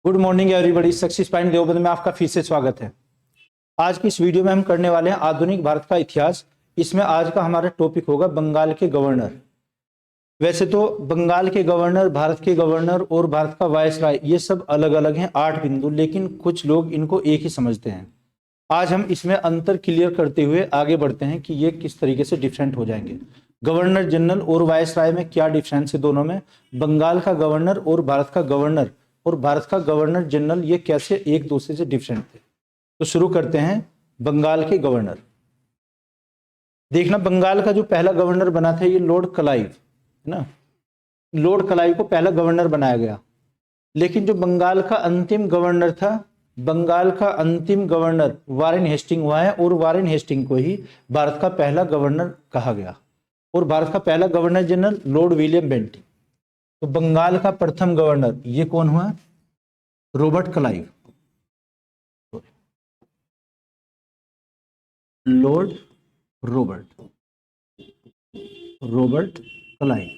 Good morning everybody. Success point Deoband में आपका फिर से स्वागत है। आज की इस वीडियो में हम करने वाले हैं आधुनिक भारत का इतिहास। इसमें आज का हमारा टॉपिक होगा बंगाल के गवर्नर। वैसे तो बंगाल के गवर्नर, भारत के गवर्नर और भारत का वायसराय ये सब अलग अलग हैं, 8 बिंदु, लेकिन कुछ लोग इनको एक ही समझते हैं। आज हम इसमें अंतर क्लियर करते हुए आगे बढ़ते हैं कि ये किस तरीके से डिफरेंट हो जाएंगे। गवर्नर जनरल और वायसराय में क्या डिफरेंस है दोनों में, बंगाल का गवर्नर और भारत का गवर्नर और भारत का गवर्नर जनरल ये कैसे एक दूसरे से डिफरेंट थे। तो शुरू करते हैं बंगाल के गवर्नर। देखना, बंगाल का जो पहला गवर्नर बना था ये लॉर्ड क्लाइव है ना। लॉर्ड क्लाइव को पहला गवर्नर बनाया गया, लेकिन जो बंगाल का अंतिम गवर्नर था, बंगाल का अंतिम गवर्नर वारेन हेस्टिंग हुआ है और वारेन हेस्टिंग को ही भारत का पहला गवर्नर कहा गया। और भारत का पहला governor general Lord William Bentinck. तो बंगाल का प्रथम गवर्नर ये कौन हुआ? Robert Clive, Lord Robert Clive,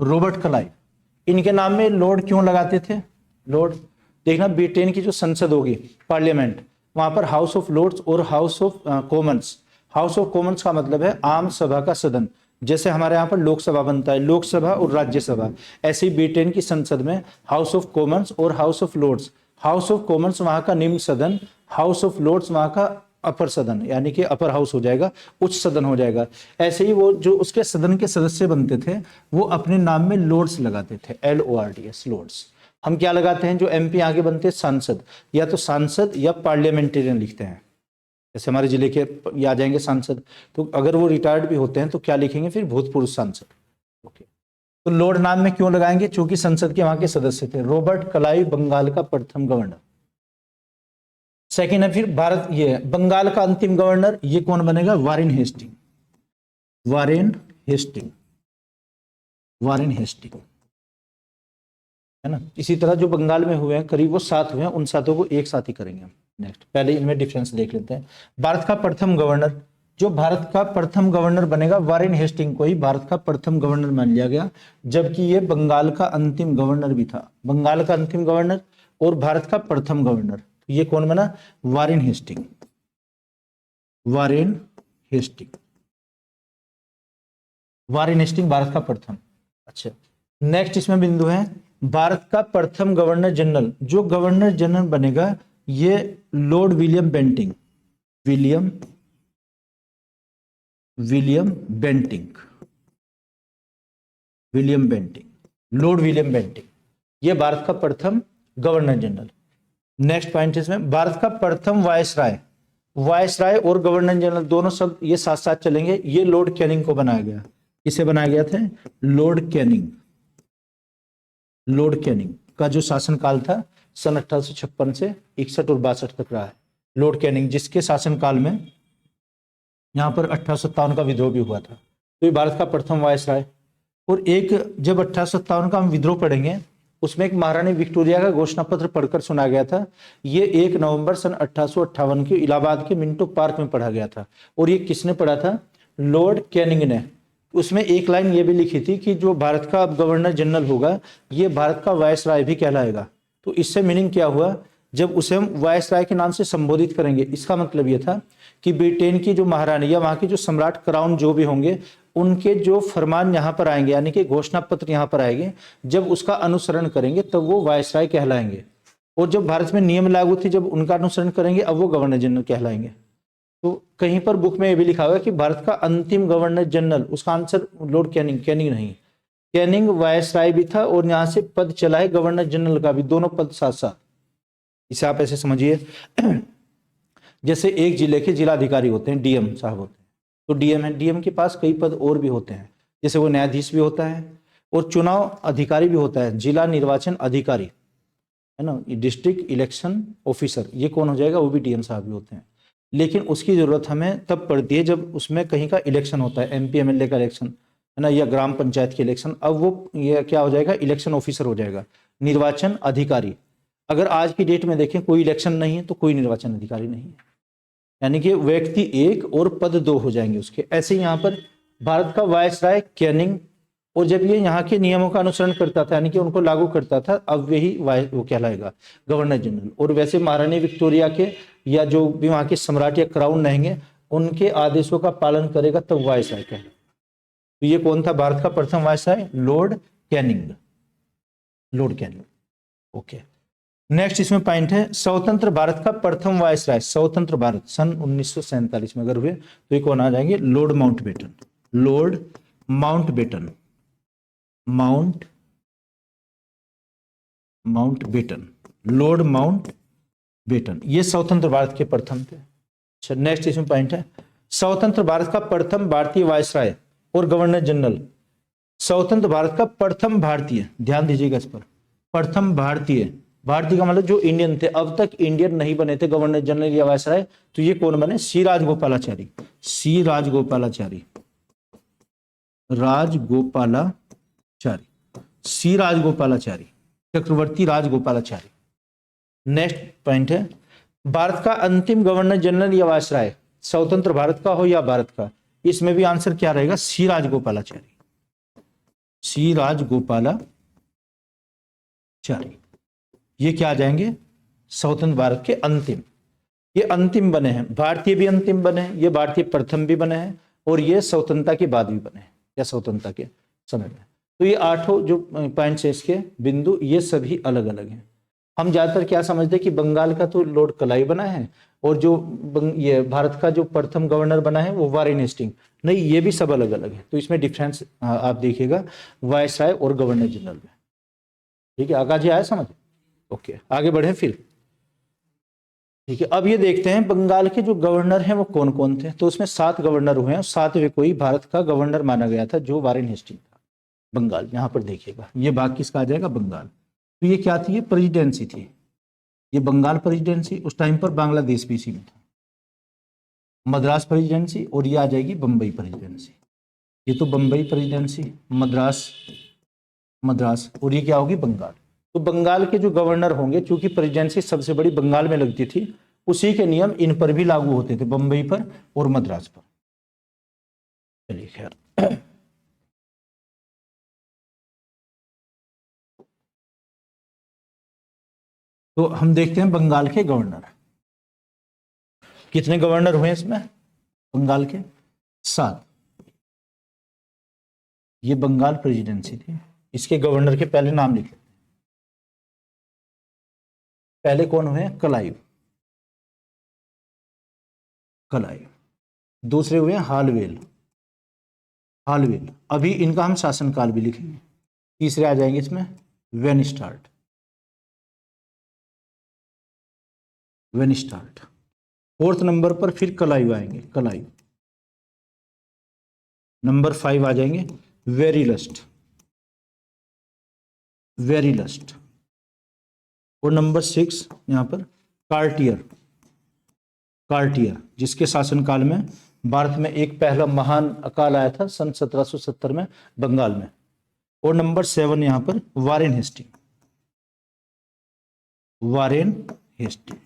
Robert Clive. इनके नाम में लॉर्ड क्यों लगाते थे? लॉर्ड, देखना ब्रिटेन की जो संसद होगी, पार्लियामेंट, वहां पर हाउस ऑफ लॉर्ड्स और House of Commons. House of Commons का मतलब है आम सभा का सदन। जैसे हमारे यहाँ पर लोकसभा बनता है, लोकसभा और राज्यसभा, ऐसे ही ब्रिटेन की संसद में हाउस ऑफ कॉमन्स और House of Lords. House of Commons वहां का निम्न सदन, हाउस ऑफ लॉर्ड्स वहां का अपर सदन, यानी कि अपर हाउस हो जाएगा, उच्च सदन हो जाएगा। ऐसे ही वो जो उसके सदन के सदस्य बनते थे वो अपने नाम में लॉर्ड्स लगाते थे, LORDS, लॉर्ड्स। हम क्या लगाते हैं जो MP आगे बनते हैं? सांसद, या तो सांसद या पार्लियामेंटेरियन लिखते हैं। जैसे हमारे जिले के ये आ जाएंगे सांसद, तो अगर वो रिटायर्ड भी होते हैं तो क्या लिखेंगे फिर? भूतपूर्व सांसद। ओके, तो लॉर्ड नाम में क्यों लगाएंगे? क्योंकि संसद के वहां के सदस्य थे। रॉबर्ट क्लाइव बंगाल का प्रथम गवर्नर। सेकेंड है फिर भारत, ये बंगाल का अंतिम गवर्नर ये कौन बनेगा? वारेन हेस्टिंग, वारेन हेस्टिंग है ना। इसी तरह जो बंगाल में हुए हैं करीब वो 7 हुए हैं, उन 7 को एक साथ ही करेंगे हम। नेक्स्ट, पहले इनमें डिफरेंस देख लेते हैं। भारत का प्रथम गवर्नर, जो भारत का प्रथम गवर्नर बनेगा वारेन हेस्टिंग को ही भारत का प्रथम गवर्नर मान लिया गया, जबकि ये बंगाल का अंतिम गवर्नर भी था। बंगाल का अंतिम गवर्नर और भारत का प्रथम गवर्नर, ये कौन बना? Warren Hastings, Warren Hastings Bharat का प्रथम। अच्छा, नेक्स्ट इसमें बिंदु है भारत का प्रथम गवर्नर जनरल। जो गवर्नर जनरल बनेगा ये Lord William Bentinck, William Bentinck, Lord William Bentinck, ये भारत का प्रथम गवर्नर जनरल। नेक्स्ट पॉइंट इसमें भारत का प्रथम वायसराय। वायसराय और गवर्नर जनरल दोनों शब्द ये साथ साथ चलेंगे। ये लॉर्ड कैनिंग को बनाया गया। किसे बनाया गया था? लॉर्ड कैनिंग का जो शासनकाल था सन 1856 से 61 और 62 तक रहा है। लॉर्ड कैनिंग जिसके शासनकाल में यहाँ पर 1857 का विद्रोह भी हुआ था। तो ये भारत का प्रथम वायसराय। और एक जब 1857 का हम विद्रोह पढ़ेंगे उसमें एक महारानी विक्टोरिया का घोषणा पत्र पढ़कर सुना गया था। ये 1 नवंबर सन 1858 के इलाहाबाद के मिंटो पार्क में पढ़ा गया था। और ये किसने पढ़ा था? लॉर्ड कैनिंग ने। उसमें एक लाइन ये भी लिखी थी कि जो भारत का अब गवर्नर जनरल होगा ये भारत का वायसराय भी कहलाएगा। तो इससे मीनिंग क्या हुआ? जब उसे हम वायसराय के नाम से संबोधित करेंगे, इसका मतलब यह था कि ब्रिटेन की जो महारानी या वहां के जो सम्राट, क्राउन जो भी होंगे, उनके जो फरमान यहाँ पर आएंगे, यानी कि घोषणा पत्र यहाँ पर आएंगे, जब उसका अनुसरण करेंगे तब वो वायसराय कहलाएंगे। और जब भारत में नियम लागू थे जब उनका अनुसरण करेंगे अब वो गवर्नर जनरल कहलाएंगे। तो कहीं पर बुक में यह भी लिखा हुआ है कि भारत का अंतिम गवर्नर जनरल, उसका आंसर लॉर्ड कैनिंग नहीं, कैनिंग वायसराय भी था और यहाँ से पद चला है गवर्नर जनरल का भी, दोनों पद साथ साथ। इसे आप ऐसे समझिए जैसे एक जिले के जिलाधिकारी होते हैं, DM साहब होते हैं, तो DM है, DM के पास कई पद और भी होते हैं, जैसे वो न्यायाधीश भी होता है और चुनाव अधिकारी भी होता है, जिला निर्वाचन अधिकारी है ना, डिस्ट्रिक्ट इलेक्शन ऑफिसर, ये कौन हो जाएगा? वो भी DM साहब भी होते हैं। लेकिन उसकी जरूरत हमें तब पड़ती है जब उसमें कहीं का इलेक्शन होता है, MP MLA का इलेक्शन है ना, या ग्राम पंचायत के इलेक्शन। अब वो ये क्या हो जाएगा? इलेक्शन ऑफिसर हो जाएगा, निर्वाचन अधिकारी। अगर आज की डेट में देखें कोई इलेक्शन नहीं है तो कोई निर्वाचन अधिकारी नहीं है, यानी कि व्यक्ति 1 और पद 2 हो जाएंगे उसके। ऐसे ही यहाँ पर भारत का वायसराय कैनिंग और जब ये यहाँ के नियमों का अनुसरण करता था यानी कि उनको लागू करता था, अब वही वो कहलाएगा गवर्नर जनरल। और वैसे महारानी विक्टोरिया के या जो भी वहाँ के सम्राट या क्राउन रहेंगे उनके आदेशों का पालन करेगा तब वायसराय कहलाएगा। तो ये कौन था भारत का प्रथम viceroy? Lord Canning, Lord Canning. Okay, next इसमें पॉइंट है स्वतंत्र भारत का प्रथम वायसराय, स्वतंत्र भारत सन 1947 में अगर हुए तो ये कौन आ जाएंगे? Lord Mountbatten, Lord Mountbatten, Mountbatten, Lord Mountbatten, ये स्वतंत्र भारत के प्रथम थे। अच्छा, नेक्स्ट इसमें पॉइंट है स्वतंत्र भारत का प्रथम भारतीय वायसराय और गवर्नर जनरल, स्वतंत्र भारत का प्रथम भारतीय, ध्यान दीजिएगा इस पर, प्रथम भारतीय, भारतीय का मतलब जो इंडियन थे, अब तक इंडियन नहीं बने थे गवर्नर जनरल या वायसराय, तो ये कौन बने? सी राजगोपालाचारी, सी राजगोपालाचारी, राजगोपालाचारी, सी राजगोपालाचारी, चक्रवर्ती राजगोपालाचारी। नेक्स्ट पॉइंट है भारत का अंतिम गवर्नर जनरल या वायसराय, स्वतंत्र भारत का हो या भारत का, इसमें भी आंसर क्या रहेगा? सी राजगोपालाचारी, सी राजगोपालाचारी। ये क्या आ जाएंगे? स्वतंत्र भारत के अंतिम, ये अंतिम बने हैं, भारतीय भी अंतिम बने हैं, ये भारतीय प्रथम भी बने हैं और ये स्वतंत्रता के बाद भी बने हैं या स्वतंत्रता के समय में। तो ये 8 जो पॉइंट्स है इसके बिंदु, ये सभी अलग अलग हैं। हम ज्यादातर क्या समझते हैं कि बंगाल का तो लॉर्ड कलाई बना है और जो ये भारत का जो प्रथम गवर्नर बना है वो वारेन हेस्टिंग, नहीं, ये भी सब अलग अलग है। तो इसमें डिफरेंस आप देखिएगा वायसराय और गवर्नर जनरल में। ठीक है, आकाश जी आया समझ? ओके, आगे बढ़े फिर। ठीक है, अब ये देखते हैं बंगाल के जो गवर्नर हैं वो कौन कौन थे। तो उसमें 7 गवर्नर हुए हैं, 7वें कोई भारत का गवर्नर माना गया था जो वारेन हेस्टिंग था बंगाल। यहाँ पर देखिएगा ये भाग किसका आ जाएगा? बंगाल। तो ये क्या थी? ये प्रेसिडेंसी थी, ये बंगाल प्रेसिडेंसी। उस टाइम पर बांग्लादेश भी इसी में था, मद्रास प्रेसिडेंसी, और ये आ जाएगी बम्बई प्रेसिडेंसी। ये तो बम्बई प्रेसिडेंसी, मद्रास, और ये क्या होगी? बंगाल। तो बंगाल के जो गवर्नर होंगे, चूंकि प्रेसिडेंसी सबसे बड़ी बंगाल में लगती थी, उसी के नियम इन पर भी लागू होते थे, बंबई पर और मद्रास पर। चलिए खैर, तो हम देखते हैं बंगाल के गवर्नर। कितने गवर्नर हुए इसमें बंगाल के? 7। ये बंगाल प्रेसिडेंसी थी, इसके गवर्नर के पहले नाम लिखे। पहले कौन हुए? Clive, Clive. दूसरे हुए हालवेल, हालवेल, अभी इनका हम शासनकाल भी लिखेंगे। तीसरे आ जाएंगे इसमें वेनस्टार्ट, वेनस्टार्ट। 4th नंबर पर फिर क्लाइव आएंगे, क्लाइव। नंबर 5 आ जाएंगे वेरीलस्ट, वेरीलस्ट। और नंबर 6 यहां पर कार्टियर, कार्टियर, जिसके शासनकाल में भारत में एक पहला महान अकाल आया था सन 1770 में बंगाल में। और नंबर 7 यहां पर Warren Hastings, Warren Hastings,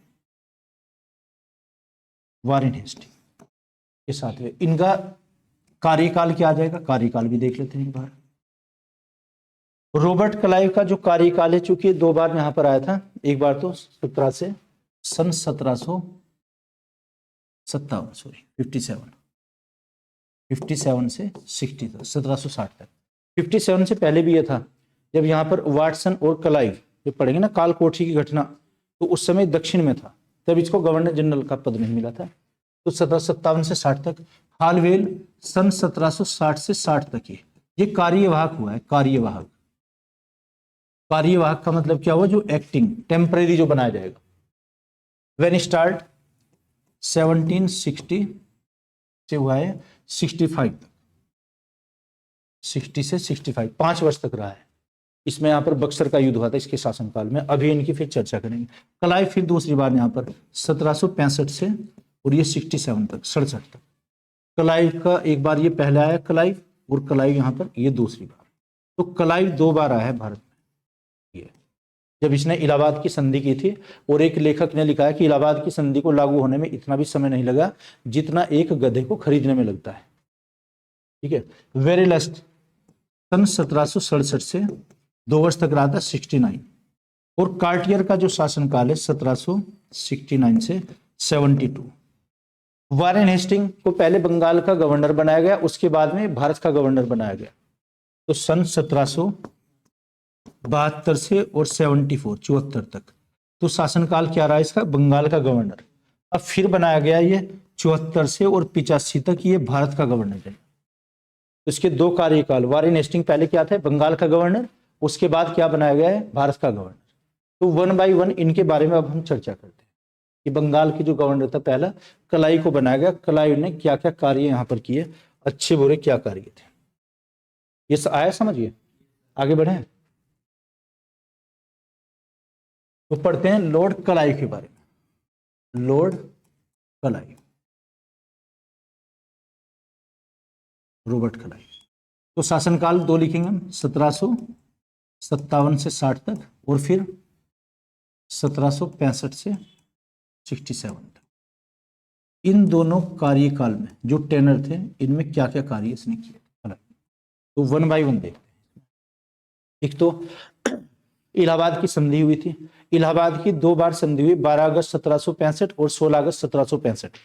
Warren Hastings के साथ में इनका कार्यकाल क्या आ जाएगा? कार्यकाल भी देख लेते हैं एक बार। रॉबर्ट क्लाइव का जो कार्यकाल है, चूंकि 2 बार यहां पर आया था, एक बार तो 17 से सन 1757, सॉरी 57 से 60 तक, 1760 तक। 57 से पहले भी यह था जब यहाँ पर वाटसन और क्लाइव जब पढ़ेंगे ना कालकोठी की घटना, तो उस समय दक्षिण में था, तब इसको गवर्नर जनरल का पद नहीं मिला था। तो 1757 से 60 तक। हालवेल सन 1760 से 60 तक ये कार्यवाहक हुआ है, कार्यवाहक। कार्यवाहक का मतलब क्या हुआ? जो एक्टिंग टेम्परेरी जो बनाया जाएगा। वेनस्टार्ट 1760 से हुआ है 65 तक, 60 से 65, 5 वर्ष तक रहा है। इसमें यहाँ पर बक्सर का युद्ध हुआ था इसके शासनकाल में, अभी इनकी फिर चर्चा करेंगे। क्लाइव फिर दूसरी बार यहाँ पर 1765 से और ये 67 तक, 67 तक। क्लाइव का एक बार ये पहले आया क्लाइव, और क्लाइव यहाँ पर ये दूसरी बार। तो क्लाइव 2 बार आया है भारत में। ये जब इसने इलाहाबाद की संधि की थी, और एक लेखक ने लिखा है कि इलाहाबाद की संधि को लागू होने में इतना भी समय नहीं लगा जितना एक गधे को खरीदने में लगता है। ठीक है। वेरीलस्ट सन 1767 से 2 वर्ष तक रहा था 69। और कार्टियर का जो शासनकाल है 1769 से 72। वारेन हेस्टिंग को पहले बंगाल का गवर्नर बनाया गया, उसके बाद में भारत का गवर्नर बनाया गया। तो सन 1772 से और 74 तक तो शासनकाल क्या रहा इसका, बंगाल का गवर्नर। अब फिर बनाया गया ये 74 से और 85 तक ये भारत का गवर्नर है। तो इसके दो कार्यकाल, वारेन हेस्टिंग पहले क्या था, बंगाल का गवर्नर, उसके बाद क्या बनाया गया है, भारत का गवर्नर। तो 1 बाय 1 इनके बारे में अब हम चर्चा करते हैं कि बंगाल की जो गवर्नर था पहला, कलाई को बनाया गया, कलाई ने क्या क्या कार्य यहाँ पर किए, अच्छे बुरे क्या कार्य थे, ये आया समझिए। आगे बढ़े तो पढ़ते हैं लॉर्ड कलाई के बारे में। लॉर्ड कलाई, रॉबर्ट कलाई। तो शासनकाल 2 लिखेंगे हम, 1757 से 60 तक और फिर 1765 से 67 तक। इन दोनों कार्यकाल में जो टेनर थे, इनमें क्या क्या कार्य इसने किए, तो 1 बाय 1 देखते हैं। एक तो इलाहाबाद की संधि हुई थी। इलाहाबाद की 2 बार संधि हुई, 12 अगस्त 1765 और 16 अगस्त 1765।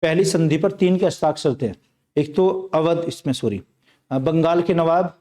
पहली संधि पर 3 के हस्ताक्षर थे, एक तो अवध, इसमें सॉरी बंगाल के नवाब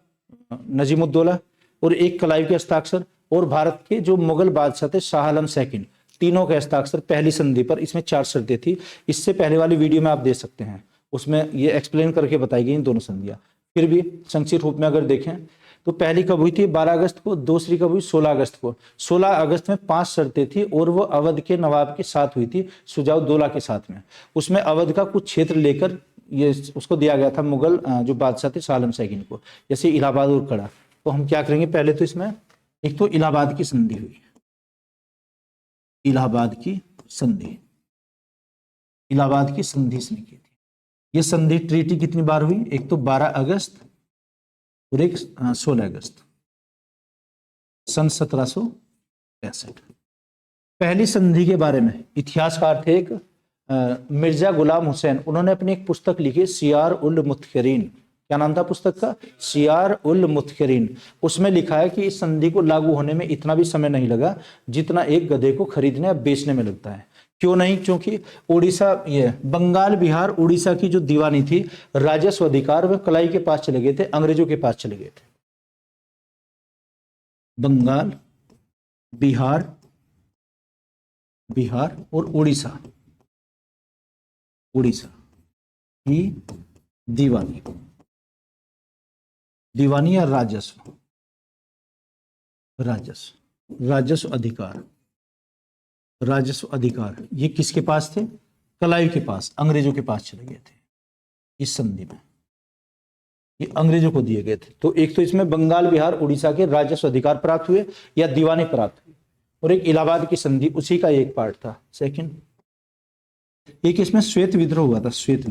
नजीमुद्दौला और एक कलाई के हस्ताक्षर, और भारत के जो मुगल बादशाह थे शाह आलम सेकंड, तीनों के हस्ताक्षर पहली संधि पर। इसमें 4 शर्तें थी, इससे पहले वाली वीडियो में आप देख सकते हैं, उसमें ये एक्सप्लेन करके बताई गई इन दोनों संधियां। फिर भी संक्षिप्त रूप में अगर देखें तो पहली कब हुई थी, 12 अगस्त को, दूसरी कब हुई, 16 अगस्त को। 16 अगस्त में 5 शर्तें थी और वो अवध के नवाब के साथ हुई थी, सुजाउद्दौला के साथ में। उसमें अवध का कुछ क्षेत्र लेकर ये उसको दिया गया था मुगल जो बादशाह थे शाह आलम सेकंड को, जैसे इलाहाबाद और कड़ा। तो हम क्या करेंगे, पहले तो इसमें एक तो इलाहाबाद की संधि हुई, इलाहाबाद की संधि, इलाहाबाद की संधि इसने की थी। ये संधि ट्रीटी कितनी बार हुई, एक तो 12 अगस्त और एक 16 अगस्त सन 1765। पहली संधि के बारे में इतिहासकार थे एक मिर्जा गुलाम हुसैन, उन्होंने अपनी एक पुस्तक लिखी, सियार उल मुत्खरीन। क्या नाम था पुस्तक का, सियार उल मुत्खरीन। उसमें लिखा है कि इस संधि को लागू होने में इतना भी समय नहीं लगा जितना एक गधे को खरीदने या बेचने में लगता है। क्यों नहीं, क्योंकि उड़ीसा, ये बंगाल बिहार उड़ीसा की जो दीवानी थी, राजस्व अधिकार वे कलाई के पास चले गए थे, अंग्रेजों के पास चले गए थे। बंगाल बिहार और उड़ीसा की दीवानी या राजस्व अधिकार ये किसके पास थे, कलाई के पास, अंग्रेजों के पास चले गए थे। इस संधि में ये अंग्रेजों को दिए गए थे। तो एक तो इसमें बंगाल बिहार उड़ीसा के राजस्व अधिकार प्राप्त हुए या दीवानी प्राप्त हुई, और एक इलाहाबाद की संधि उसी का एक पार्ट था। सेकंड, एक इसमें श्वेत विद्रोह हुआ था, श्वेत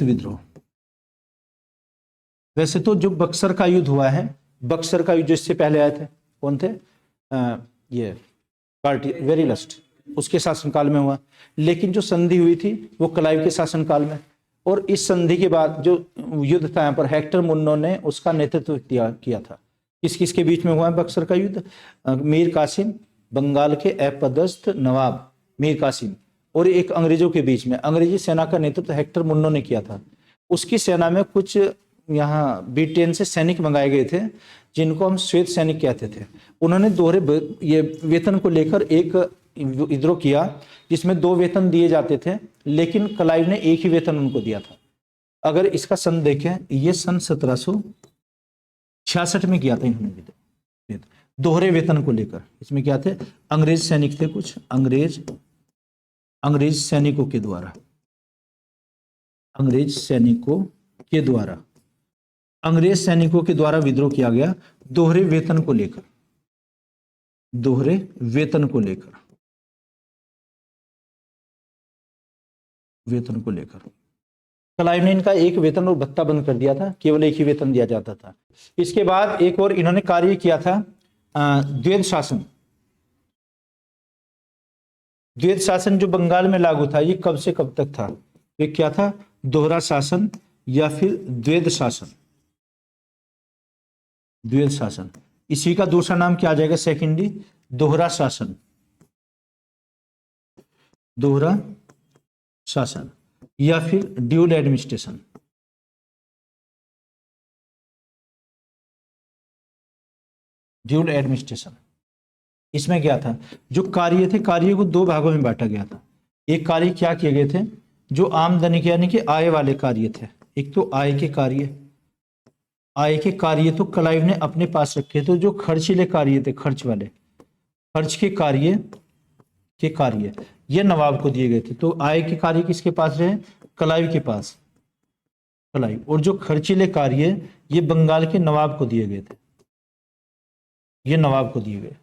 विद्रोह। वैसे तो जो बक्सर का युद्ध हुआ है, बक्सर का युद्ध जो इससे पहले आए थे, कौन थे, ये पार्टी वेरीलस्ट, उसके शासनकाल में हुआ। लेकिन जो संधि हुई थी वो क्लाइव के शासनकाल में। और इस संधि के बाद जो युद्ध था यहाँ पर, हेक्टर मुन्नो ने उसका नेतृत्व किया था। किस किस के बीच में हुआ है बक्सर का युद्ध, मीर कासिम, बंगाल के अपदस्थ नवाब मीर कासिम, और एक अंग्रेजों के बीच में। अंग्रेजी सेना का नेतृत्व हेक्टर मुन्नो ने किया था। उसकी सेना में कुछ यहाँ ब्रिटेन से सैनिक मंगाए गए थे, जिनको हम श्वेत सैनिक कहते थे। उन्होंने दोहरे ये वेतन को लेकर एक विद्रोह किया, जिसमें 2 वेतन दिए जाते थे, लेकिन क्लाइव ने एक ही वेतन उनको दिया था। अगर इसका सन देखें, ये सन 1766 में किया था इन्होंने दोहरे वेतन को लेकर। इसमें क्या थे, अंग्रेज सैनिक थे, कुछ अंग्रेज सैनिकों के द्वारा अंग्रेज सैनिकों के द्वारा विद्रोह किया गया दोहरे वेतन को लेकर। क्लाइव ने इनका एक वेतन और भत्ता बंद कर दिया था, केवल एक ही वेतन दिया जाता था। इसके बाद एक और इन्होंने कार्य किया था, द्वैध शासन जो बंगाल में लागू था, ये कब से कब तक था, ये क्या था, दोहरा शासन या फिर द्वैध शासन। द्वैध शासन। इसी का दूसरा नाम क्या आ जाएगा सेकेंडली, दोहरा शासन, दोहरा शासन या फिर ड्यूल एडमिनिस्ट्रेशन। ड्यूल एडमिनिस्ट्रेशन, इसमें क्या था, जो कार्य थे कार्य को दो भागों में बांटा गया था। एक कार्य क्या किए गए थे, जो आमदनी के यानी कि आय वाले कार्य थे। एक तो आय के कार्य, आय के कार्य तो क्लाइव ने अपने पास रखे थे। जो खर्चीले कार्य थे, खर्च वाले, खर्च के कार्य ये नवाब को दिए गए थे। तो आय के कार्य किसके पास रहे, क्लाइव के पास, क्लाइव। और जो खर्चीले कार्य ये बंगाल के नवाब को दिए गए थे, ये नवाब को दिए गए।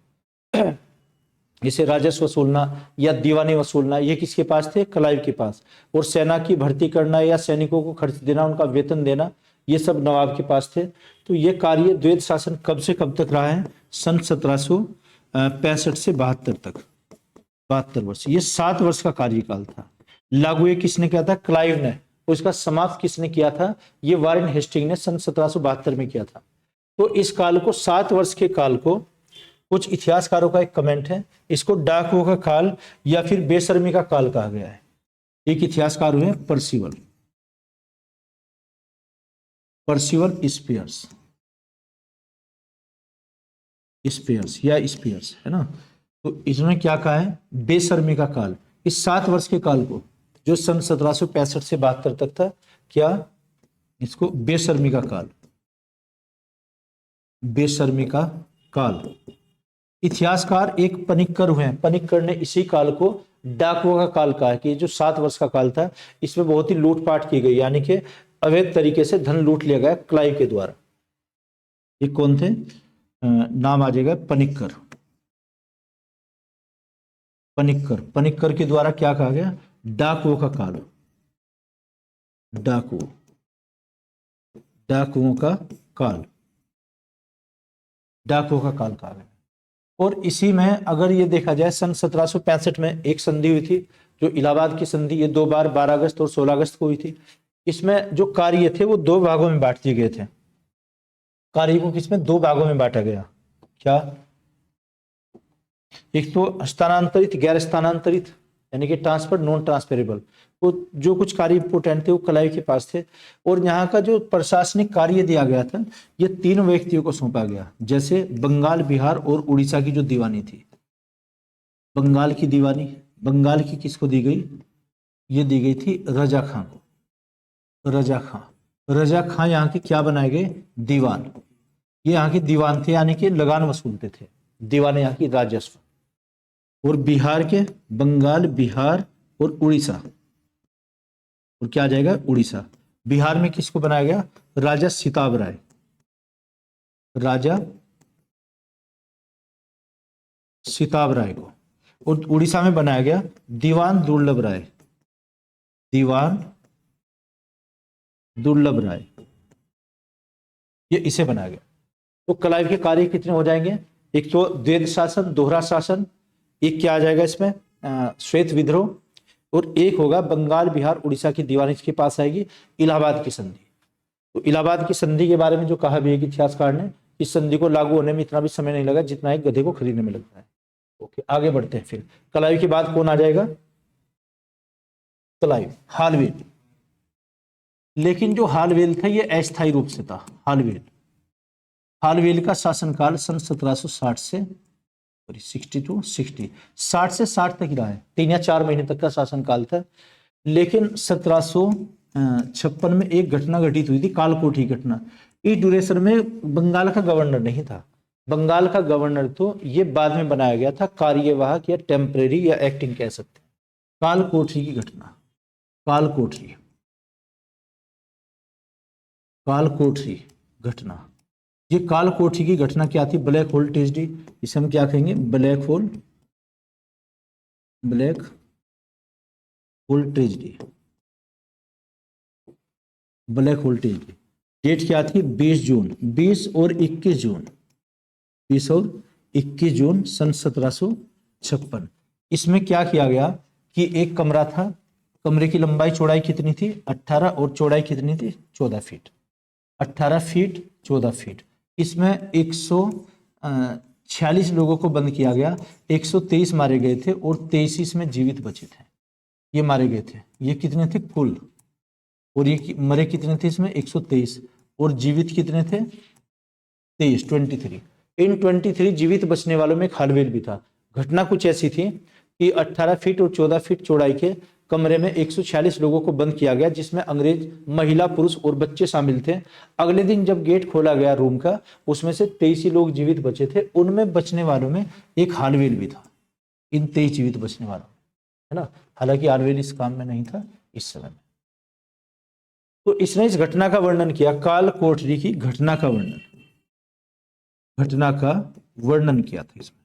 जैसे राजस्व वसूलना या दीवानी वसूलना ये किसके पास थे, क्लाइव के पास। और सेना की भर्ती करना या सैनिकों को खर्च देना, उनका वेतन देना, ये सब नवाब के पास थे। तो ये कार्य द्वैध शासन कब से कब तक रहा है, सन 1765 से 72 तक, 72 वर्ष। ये 7 वर्ष का कार्यकाल था। लागू ये किसने किया था, क्लाइव ने। उसका समाप्त किसने किया था, ये वारेन हेस्टिंग ने सन 1772 में किया था। तो इस काल को, 7 वर्ष के काल को, कुछ इतिहासकारों का एक कमेंट है, इसको डाकुओं का काल या फिर बेशर्मी का काल कहा गया है। एक इतिहासकार हुए पर्सिवल, पर्सिवल स्पियर्स, स्पियर्स या स्पियर्स है ना। तो इन्होंने क्या कहा है, बेशर्मी का काल। इस 7 वर्ष के काल को, जो सन 1765 से 72 तक था, क्या, इसको बेशर्मी का काल, बेशर्मी का काल। इतिहासकार एक पनिक्कर हुए हैं, पनिक्कर ने इसी काल को डाकुओं का काल कहा है कि जो 7 वर्ष का काल था, इसमें बहुत ही लूटपाट की गई, यानी कि अवैध तरीके से धन लूट लिया गया क्लाइव के द्वारा। ये कौन थे, नाम आ जाएगा पनिक्कर, पनिक्कर, पनिक्कर के द्वारा क्या कहा गया, डाकुओं का काल, डाकुओं, डाकुओं का काल, डाकुओं का काल कहा गया। और इसी में अगर ये देखा जाए, सन 1765 में एक संधि हुई थी, जो इलाहाबाद की संधि, ये 2 बार 12 अगस्त और 16 अगस्त को हुई थी। इसमें जो कार्य थे वो 2 भागों में बांट दिए गए थे। कार्य को किसमें, 2 भागों में बांटा गया। क्या, एक तो हस्तांतरित, गैर हस्तांतरित, यानी कि ट्रांसफर, नॉन ट्रांसफरेबल। तो जो कुछ कार्य इंपोर्टेंट थे वो क्लाइव के पास थे। और यहाँ का जो प्रशासनिक कार्य दिया गया था, ये 3 व्यक्तियों को सौंपा गया। जैसे बंगाल, बिहार और उड़ीसा की जो दीवानी थी, बंगाल की दीवानी, बंगाल की किसको दी गई, ये दी गई थी रजा खां को, रजा खां। रजा खां यहाँ के क्या बनाए गए, दीवान। ये यहाँ के दीवान थे, यानी कि लगान वसूलते थे, दीवान यहाँ की राजस्व। और बिहार के, बंगाल, बिहार और उड़ीसा, और क्या आ जाएगा, उड़ीसा। बिहार में किसको बनाया गया, राजा सिताब राय, राजा सिताब राय को। और उड़ीसा में बनाया गया दीवान दुर्लभ राय, दीवान दुर्लभ राय, ये इसे बनाया गया। तो क्लाइव के कार्य कितने हो जाएंगे, एक तो द्वैध शासन, दोहरा शासन, एक क्या आ जाएगा इसमें, श्वेत विद्रोह, और एक होगा बंगाल, बिहार, उड़ीसा की दीवानी, इसके पास आएगी इलाहाबाद की संधि। तो इलाहाबाद की संधि के बारे में जो कहा भी है कि इतिहासकार ने, इस संधि को लागू होने में इतना भी समय नहीं लगा जितना एक गधे को खरीदने में लगता है। ओके, आगे बढ़ते हैं। फिर क्लाइव के बाद कौन आ जाएगा, क्लाइव, हालवेल। लेकिन जो हालवेल था ये अस्थायी रूप से था। हालवेल, हालवेल का शासनकाल सन 1760 से 60 से 60 तक ही रहा है। 3 या 4 महीने तक का शासनकाल था। लेकिन 1756 में एक घटना घटित हुई थी, कालकोठी घटना। इस ड्यूरेशन में बंगाल का गवर्नर नहीं था। बंगाल का गवर्नर तो ये बाद में बनाया गया था, कार्यवाहक या टेम्परेरी या एक्टिंग कह सकते हैं। कालकोठी की घटना, कालकोठी, कालकोठी घटना। ये कालकोठी की घटना क्या थी, ब्लैक होल ट्रेजेडी, इसे हम क्या कहेंगे, black hole, black hole tragedy, black hole tragedy. Date क्या थी, 20 जून, 20 और 21 जून, 20 और 21 जून सन 1756। इसमें क्या किया गया कि एक कमरा था, कमरे की लंबाई चौड़ाई कितनी थी, 18, और चौड़ाई कितनी थी, 14 फीट, 18 फीट 14 फीट। इसमें 146 लोगों को बंद किया गया, 123 मारे गए थे और 23 इसमें जीवित बचे थे। ये मारे गए थे, ये कितने थे कुल, और ये मरे कितने थे इसमें 123, और जीवित कितने थे 23। इन 23 जीवित बचने वालों में एक हालवेल भी था। घटना कुछ ऐसी थी कि 18 फीट और 14 फीट चौड़ाई के कमरे में 146 लोगों को बंद किया गया, जिसमें अंग्रेज, महिला, पुरुष और बच्चे शामिल थे। अगले दिन जब गेट खोला गया रूम का, उसमें से 23 ही लोग जीवित बचे थे। उनमें बचने वालों में एक हालवेल भी था, इन 23 जीवित बचने वालों, है ना। हालांकि हालवेल इस काम में नहीं था इस समय में। तो इसने इस घटना का वर्णन किया, काल कोठरी की घटना का वर्णन किया था इसमें।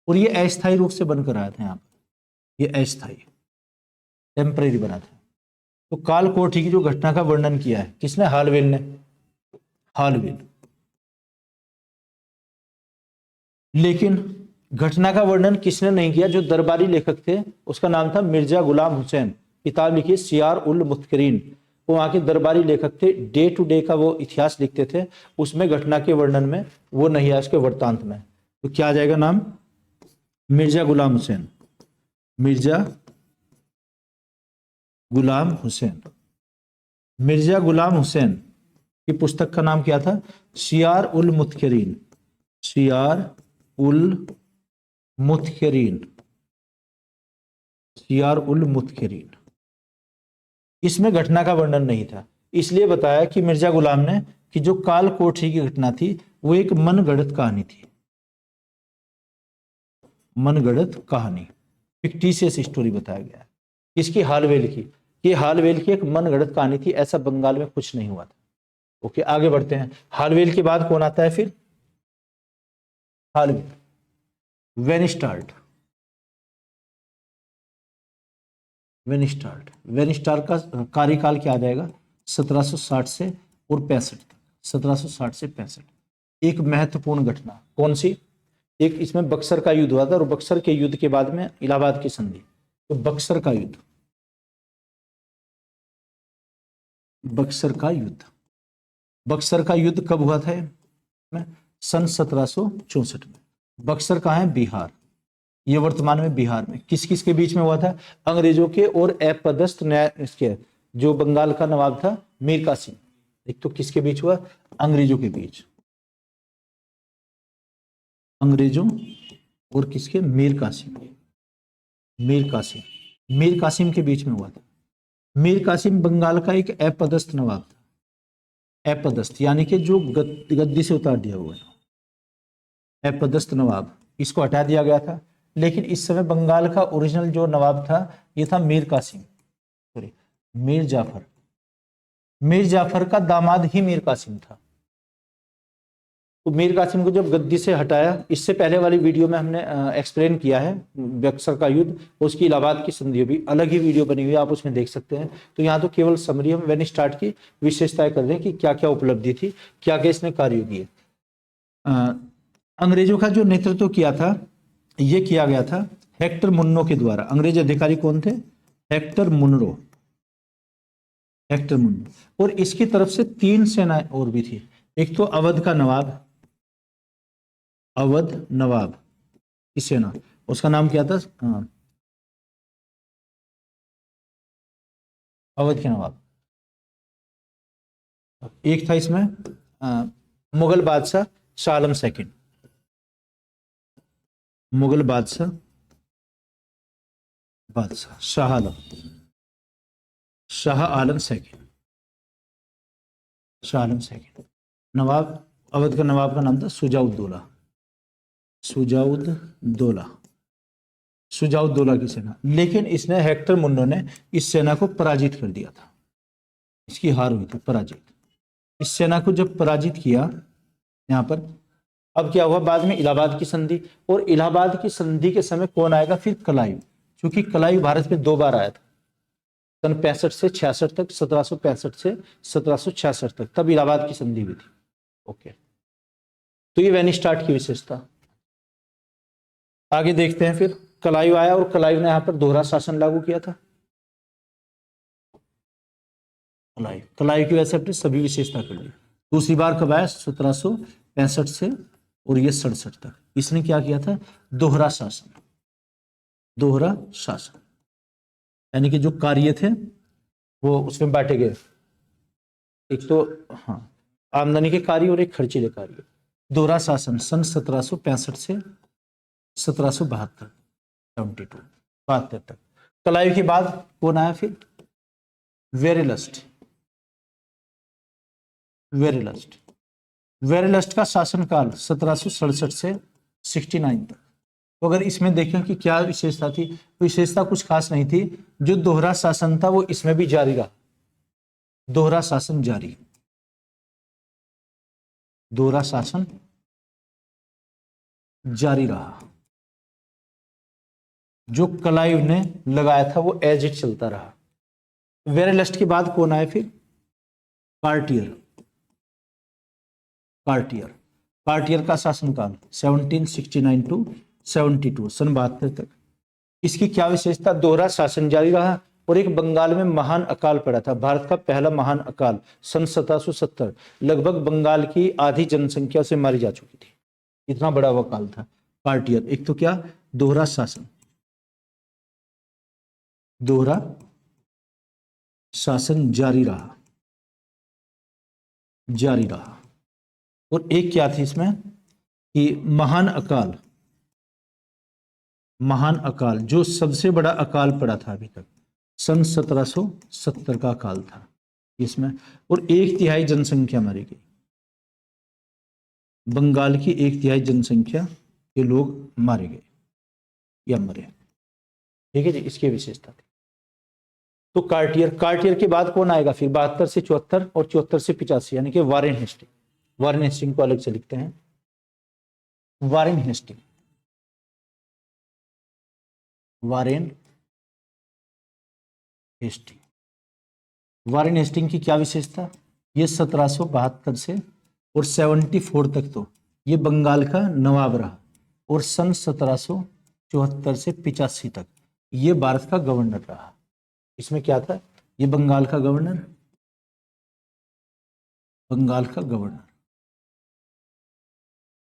और ये अस्थायी रूप से बनकर आया था, यहाँ पर ये अस्थायी टेम्परेरी बना था। तो काल कोठरी की जो घटना का वर्णन किया है किसने, हालवेल ने, हालवेल। लेकिन घटना का वर्णन किसने नहीं किया, जो दरबारी लेखक थे, उसका नाम था मिर्जा गुलाम हुसैन। किताब लिखी सियार उल मुत्करीन, वो वहां के दरबारी लेखक थे। डे टू डे का वो इतिहास लिखते थे, उसमें घटना के वर्णन में वो नहीं है, उसके वृत्तांत में। तो क्या आ जाएगा नाम, मिर्जा गुलाम हुसैन, मिर्जा गुलाम हुसैन। मिर्जा गुलाम हुसैन की पुस्तक का नाम क्या था, सियार उल मुत्करीन, सियार उल मुत्करीन, सियार उल मुत्करीन। इसमें घटना का वर्णन नहीं था, इसलिए बताया कि मिर्जा गुलाम ने कि जो काल कोठरी की घटना थी वो एक मनगढ़ंत कहानी थी, मनगढ़ंत कहानी, फिक्टिशियस स्टोरी बताया गया है। इसकी हालवेल की, ये हालवेल की एक मनगढ़ंत कहानी थी, ऐसा बंगाल में कुछ नहीं हुआ था। ओके, आगे बढ़ते हैं। हालवेल के बाद कौन आता है फिर, हालवेल, वेनिस्टार्ट। वेनिस्टार्ट का कार्यकाल क्या आ जाएगा, 1760 से और 65 तक, 1760 से 65। एक महत्वपूर्ण घटना कौन सी, एक इसमें बक्सर का युद्ध हुआ था, और बक्सर के युद्ध के बाद में इलाहाबाद की संधि। तो बक्सर का युद्ध, बक्सर का युद्ध, बक्सर का युद्ध कब हुआ था, सन 1764 में। बक्सर कहाँ है, बिहार, ये वर्तमान में बिहार में। किस किस के बीच में हुआ था, अंग्रेजों के और अपदस्थ न्याय इसके जो बंगाल का नवाब था मीर कासिम। एक तो किसके बीच हुआ, अंग्रेजों के बीच, अंग्रेजों और किसके, मीर कासिम, मीर कासिम, मीर कासिम के बीच में हुआ था। मीर कासिम बंगाल का एक अपदस्थ नवाब था, अपदस्थ यानी कि जो गद्दी से उतार दिया हुआ है, अपदस्थ नवाब, इसको हटा दिया गया था। लेकिन इस समय बंगाल का ओरिजिनल जो नवाब था ये था मीर कासिम, सॉरी मीर जाफर। मीर जाफर का दामाद ही मीर कासिम था। तो मीर कासिम को जब गद्दी से हटाया, इससे पहले वाली वीडियो में हमने एक्सप्लेन किया है बक्सर का युद्ध, उसकी इलाहाबाद की संधि भी अलग ही वीडियो बनी हुई है, आप उसमें देख सकते हैं। तो यहाँ तो केवल समरी हम वेनिस्टार्ट की विशेषताएं कर रहे हैं कि क्या क्या उपलब्धि थी, क्या क्या इसने कार्य किए। अंग्रेजों का जो नेतृत्व किया था, ये किया गया था हेक्टर मुन्नो के द्वारा। अंग्रेज अधिकारी कौन थे, हेक्टर मुनरो, हेक्टर मुन्नो। और इसकी तरफ से 3 सेनाएं और भी थी। एक तो अवध का नवाब, अवध नवाब की सेना, उसका नाम क्या था, अवध के नवाब। एक था इसमें मुगल बादशाह शाह आलम सेकंड, मुगल बादशाह शाह आलम, शाह आलम सेकंड, शाह आलम सेकंड। नवाब, अवध का नवाब का नाम था सुजाउद्दौला, सुजाउद्दौला, सुजाउद्दौला की सेना। लेकिन इसने हेक्टर मुन्नो ने इस सेना को पराजित कर दिया था, इसकी हार हुई थी, पराजित। इस सेना को जब पराजित किया यहाँ पर, अब क्या हुआ, बाद में इलाहाबाद की संधि। और इलाहाबाद की संधि के समय कौन आएगा फिर, कलायू। क्योंकि कलायू भारत में 2 बार आया था, सन 65 से 66 तक, 1765 से 1766 तक, तब इलाहाबाद की संधि हुई थी। ओके, तो ये वेनिस्टार्ट की विशेषता। आगे देखते हैं फिर, कलायू आया और कलायू ने यहाँ पर दोहरा शासन लागू किया था। कलायू की वजह से अपनी सभी विशेषता कर ली। दूसरी बार कब आया? 1765 से और ये 67 तक। इसने क्या किया था? दोहरा शासन। दोहरा शासन यानी कि जो कार्य थे वो उसमें बांटे गए, एक तो हाँ आमदनी के कार्य और एक खर्चीले कार्य। दोहरा शासन सन 1765 से 1772 72 तक। क्लाइव के बाद कौन आया फिर? वेरेलस्ट। वेरेलस्ट वेरेलस्ट का शासनकाल 1767 से 69 तक। तो अगर इसमें देखें कि क्या विशेषता थी, तो विशेषता कुछ खास नहीं थी। जो दोहरा शासन था वो इसमें भी जारी रहा। दोहरा शासन जारी, दोहरा शासन जारी रहा। जो क्लाइव ने लगाया था वो एज इट चलता रहा। वेरेलस्ट के बाद कौन आया फिर? कार्टियर। कार्टियर कार्टियर का शासनकाल 1769 टू 72 सन 72 तक। इसकी क्या विशेषता? दोहरा शासन जारी रहा और एक बंगाल में महान अकाल पड़ा था, भारत का पहला महान अकाल सन 1770। लगभग बंगाल की आधी जनसंख्या से मारी जा चुकी थी, इतना बड़ा वो अकाल था। कार्टियर एक तो क्या? दोहरा शासन, दोहरा शासन जारी रहा, जारी रहा। और एक क्या थी इसमें कि महान अकाल, महान अकाल जो सबसे बड़ा अकाल पड़ा था अभी तक, सन 1770 का अकाल था इसमें, और 1/3 जनसंख्या मारी गई। बंगाल की 1/3 जनसंख्या के लोग मारे गए या मरे। ठीक है जी, इसकी विशेषता थी। तो कार्टियर के बाद कौन आएगा फिर? 72 से 74 और 74 से 85 यानी कि वारेन हेस्टिंग। वारेन हेस्टिंग को अलग से लिखते हैं, Warren Hastings. Warren Hastings. Warren Hastings की क्या विशेषता? ये 1772 से और 74 तक तो ये बंगाल का नवाब रहा, और सन 1774 से 85 तक ये भारत का गवर्नर रहा। इसमें क्या था? ये बंगाल का गवर्नर, बंगाल का गवर्नर,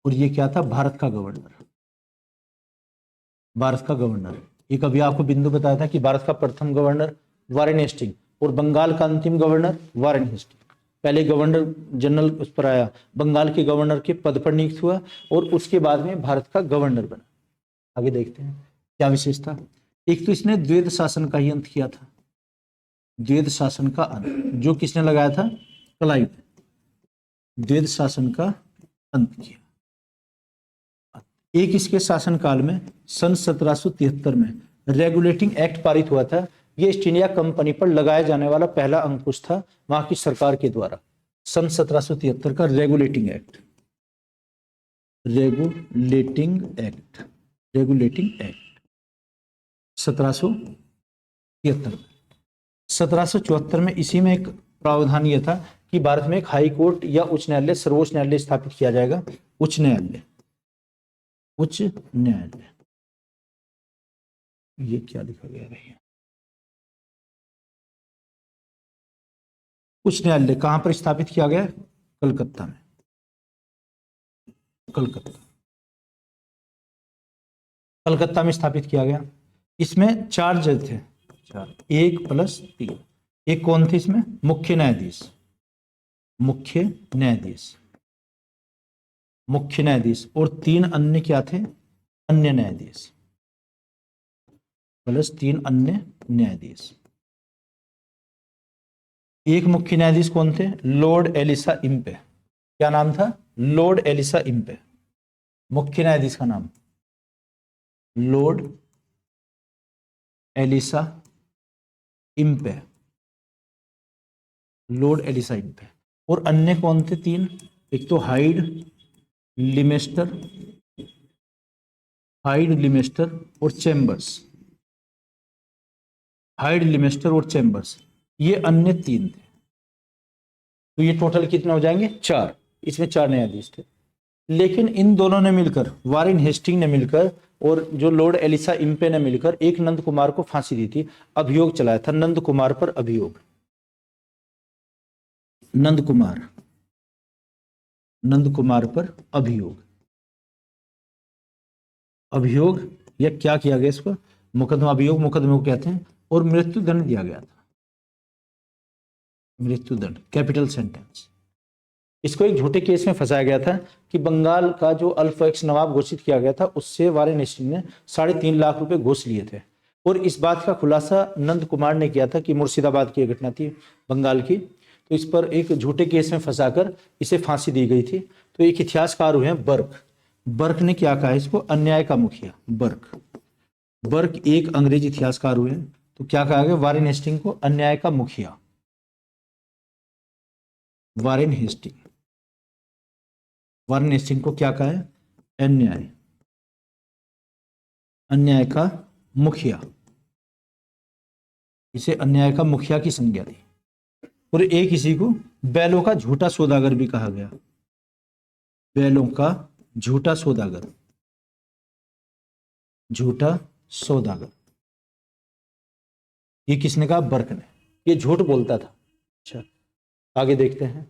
और ये क्या था? भारत का गवर्नर, भारत का गवर्नर। एक अभी आपको बिंदु बताया था कि भारत का प्रथम गवर्नर वारेन हेस्टिंग और बंगाल का अंतिम गवर्नर वारेन हेस्टिंग। पहले गवर्नर जनरल उस पर आया, बंगाल के गवर्नर के पद पर नियुक्त हुआ और उसके बाद में भारत का गवर्नर बना। आगे देखते हैं क्या विशेषता। एक तो इसने द्वैध शासन का ही अंत किया था, द्वैध शासन का अंत जो किसने लगाया था? क्लाइव। द्वैध शासन का अंत किया। एक इसके शासनकाल में सन 1773 में रेगुलेटिंग एक्ट पारित हुआ था। ये ईस्ट इंडिया कंपनी पर लगाया जाने वाला पहला अंकुश था वहां की सरकार के द्वारा। सन 1773 का regulating act, regulating act, regulating act 1773। 1774 में इसी में एक प्रावधान यह था कि भारत में एक हाई कोर्ट या उच्च न्यायालय, सर्वोच्च न्यायालय स्थापित किया जाएगा। उच्च न्यायालय, उच्च न्यायालय। ये क्या लिखा गया है? उच्च न्यायालय कहां पर स्थापित किया गया? कलकत्ता में, कलकत्ता, कलकत्ता में स्थापित किया गया। इसमें 4 जज थे, 4, 1+3। एक कौन थे इसमें? मुख्य न्यायाधीश, मुख्य न्यायाधीश, मुख्य न्यायाधीश, और 3 अन्य क्या थे? अन्य न्यायाधीश, +3 अन्य न्यायाधीश। एक मुख्य न्यायाधीश कौन थे? Lord Elijah Impey. क्या नाम था? लॉर्ड एलिसा इम्पे, मुख्य न्यायाधीश का नाम Lord Elijah Impey, Lord Elijah Impey. और अन्य कौन थे 3? एक तो हाइड लिमेस्टर, हाइड लिमेस्टर और चैम्बर्स, हाइड लिमेस्टर और चैम्बर्स, ये अन्य 3 थे। तो ये टोटल कितने हो जाएंगे? 4। इसमें 4 न्यायाधीश थे। लेकिन इन दोनों ने मिलकर, वारेन हेस्टिंग ने मिलकर और जो लॉर्ड एलिसा इम्पे ने मिलकर एक नंद कुमार को फांसी दी थी। अभियोग चलाया था नंद कुमार पर, अभियोग, नंद कुमार, नंद कुमार पर अभियोग। अभियोग या क्या किया गया इसको, मुकदमा, अभियोग मुकदमे को कहते हैं। और मृत्यु दंड दिया गया था, मृत्यु दंड, कैपिटल सेंटेंस। इसको एक झूठे केस में फंसाया गया था कि बंगाल का जो अल्फा एक्स नवाब घोषित किया गया था उससे वारेन हेस्टिंग ने 3.5 लाख रुपए घूस लिए थे। और इस बात का खुलासा नंद कुमार ने किया था कि मुर्शिदाबाद की घटना थी बंगाल की, तो इस पर एक झूठे केस में फंसाकर इसे फांसी दी गई थी। तो एक इतिहासकार हुए हैं बर्क, बर्क ने क्या कहा इसको, अन्याय का मुखिया। बर्क एक अंग्रेजी इतिहासकार हुए हैं, तो क्या कहा गया वारेन हेस्टिंग को अन्याय का मुखिया। वारेन हेस्टिंग को क्या कहा है, अन्याय का मुखिया। इसे अन्याय का मुखिया की संज्ञा दी। और एक इसी को बैलों का झूठा सौदागर भी कहा गया, बैलों का झूठा सौदागर, झूठा सौदागर। ये किसने कहा, बर्क ने। ये झूठ बोलता था। अच्छा, आगे देखते हैं।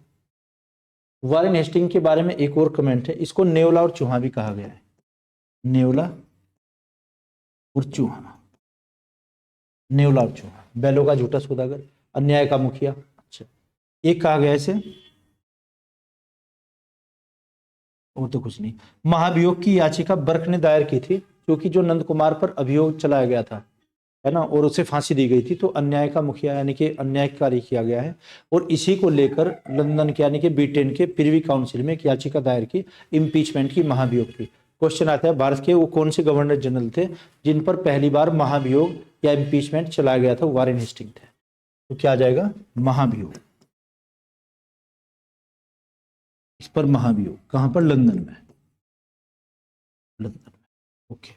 वारेन हेस्टिंग के बारे में एक और कमेंट है, इसको नेवला और चूहा भी कहा गया है, नेवला और चूहा, नेवला और चूहा, बैलों का झूठा सौदागर, अन्याय का मुखिया। अच्छा, एक कहा गया इसे, वो तो कुछ नहीं। महाभियोग की याचिका बर्क ने दायर की थी, क्योंकि जो नंद कुमार पर अभियोग चलाया गया था, है ना, और उसे फांसी दी गई थी, तो अन्याय का मुखिया यानी कि अन्यायकारी किया गया है। और इसी को लेकर लंदन के यानी कि ब्रिटेन के प्रिवी काउंसिल में एक याचिका दायर की इम्पीचमेंट की, महाभियोग की। क्वेश्चन आता है भारत के वो कौन से गवर्नर जनरल थे जिन पर पहली बार महाभियोग या इम्पीचमेंट चलाया गया था, वारेन हेस्टिंग थे। तो क्या आ जाएगा, महाभियोग। इस पर महाभियोग कहां पर, लंदन में, लंदन में। ओके,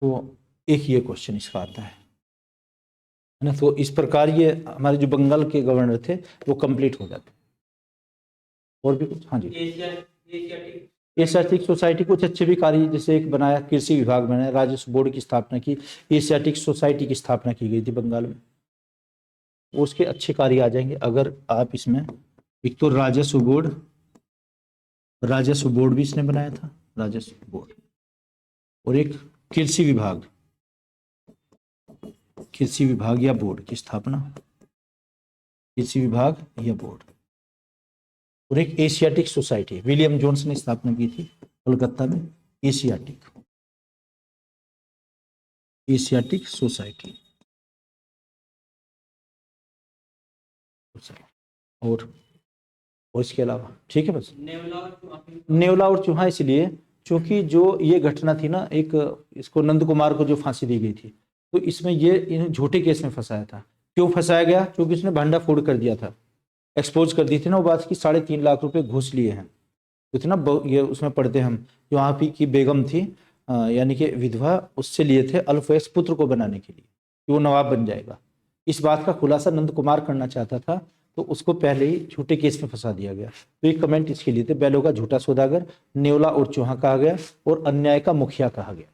तो एक ये क्वेश्चन इसका आता है ना। तो इस प्रकार ये हमारे जो बंगाल के गवर्नर थे वो कंप्लीट हो जाते। और भी कुछ, हाँ जी। एशियाटिक सोसाइटी कुछ अच्छे भी कार्य, जैसे एक बनाया कृषि विभाग बनाया, राजस्व बोर्ड की स्थापना की, एशियाटिक सोसाइटी की स्थापना की गई थी बंगाल में, उसके अच्छे कार्य आ जाएंगे अगर आप इसमें। एक तो राजस्व बोर्ड भी इसने बनाया था, राजस्व बोर्ड। और एक कृषि विभाग या बोर्ड की स्थापना, कृषि विभाग या बोर्ड। और एक एशियाटिक सोसाइटी, विलियम जोन्स ने स्थापना की थी कोलकाता में, एशियाटिक सोसाइटी। और इसके अलावा ठीक है बस, नेवला और चूहा इसलिए क्योंकि जो ये घटना थी ना, एक इसको नंद कुमार को जो फांसी दी गई थी, तो इसमें ये इन झूठे केस में फंसाया था। क्यों फंसाया गया, क्योंकि उसने भांडाफोड़ कर दिया था, एक्सपोज कर दी थी ना वो बात की 3.5 लाख रुपए घूस लिए हैं। तो थे ना ये उसमें पढ़ते हम, जो वहाँ की बेगम थी यानी कि विधवा, उससे लिए थे अल्फेस पुत्र को बनाने के लिए कि वो नवाब बन जाएगा। इस बात का खुलासा नंद कुमार करना चाहता था, तो उसको पहले ही झूठे केस में फंसा दिया गया। तो एक कमेंट इसके लिए थे, बैलों का झूठा सौदागर, नेवला और चूहा कहा गया, और अन्याय का मुखिया कहा गया।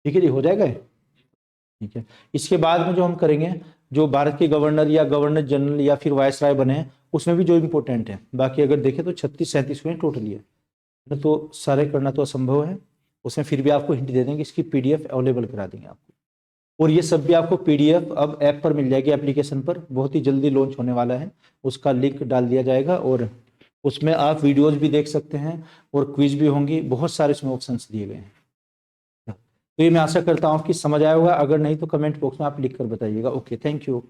ठीक है जी, हो जाएगा। ठीक है, इसके बाद में जो हम करेंगे, जो भारत के गवर्नर या गवर्नर जनरल या फिर वायसराय बने हैं, उसमें भी जो इंपॉर्टेंट है, बाकी अगर देखें तो 36-37 हुए टोटली है, तो सारे करना तो असंभव है। उसमें फिर भी आपको हिंट दे देंगे, इसकी पीडीएफ अवेलेबल करा देंगे आपको। और ये सब भी आपको पीडीएफ अब ऐप पर मिल जाएगी, एप्लीकेशन पर बहुत ही जल्दी लॉन्च होने वाला है, उसका लिंक डाल दिया जाएगा। और उसमें आप वीडियोज भी देख सकते हैं और क्विज भी होंगी, बहुत सारे इसमें ऑप्शंस दिए गए हैं। तो ये मैं आशा करता हूँ कि समझ आया होगा, अगर नहीं तो कमेंट बॉक्स में आप लिख कर बताइएगा। Okay, thank you.